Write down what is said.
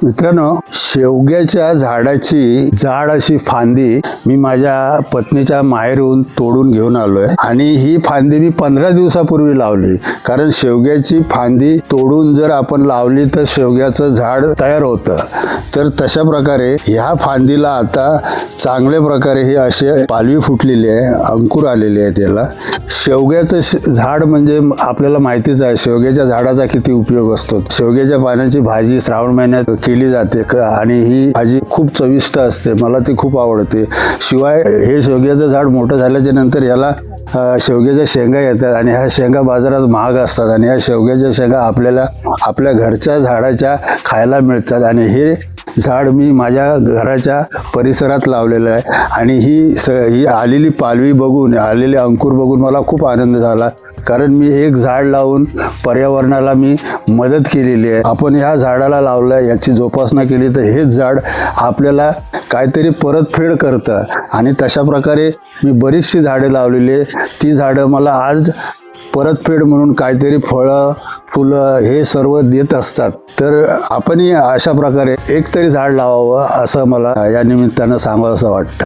मित्रांनो, शेवग्याच्या झाडाची जाड अशी फांदी मी माझ्या पत्नीच्या माहेरून तोडून घेऊन आलोय आणि ही फांदी मी 15 दिवसापूर्वी लावली. कारण शेवग्याची फांदी तोडून जर आपण लावली तर शेवग्याचं झाड तयार होतं. तर तशा प्रकारे ह्या फांदीला आता चांगल्या प्रकारे ही असे पालवी फुटलेली आहे, अंकुर आलेले आहे त्याला. शेवग्याचं झाड म्हणजे आपल्याला माहितीच आहे शेवग्याच्या झाडाचा किती उपयोग असतो. शेवग्याच्या पानाची भाजी श्रावण महिन्यात केली जाते आणि ही भाजी खूप चविष्ट असते. मला ती खूप आवडते. शिवाय हे शेवग्याचं झाड मोठं झाल्याच्या नंतर याला शेवग्याच्या शेंगा येतात आणि ह्या शेंगा बाजारात महाग असतात आणि ह्या शेवग्याच्या शेंगा आपल्याला आपल्या घरच्या झाडाच्या खायला मिळतात. आणि हे झाड मी माझ्या घराच्या परिसरात लावलेलं आहे आणि ही आलेली पालवी बघून, आलेले अंकुर बघून मला खूप आनंद झाला. कारण मी एक झाड लावून पर्यावरणाला मी मदत केलेली आहे. आपण ह्या झाडाला लावलं, याची जोपासना केली तर हेच झाड आपल्याला काहीतरी परतफेड करतं. आणि तशा प्रकारे मी बरीचशी झाडे लावलेली आहे. ती झाडं मला आज परतफेड म्हणून काहीतरी फळं फुलं हे सर्व देत असतात. तर आपणही अशा प्रकारे एक तरी झाड लावावं असं मला या निमित्तानं सांगावंसं वाटतं.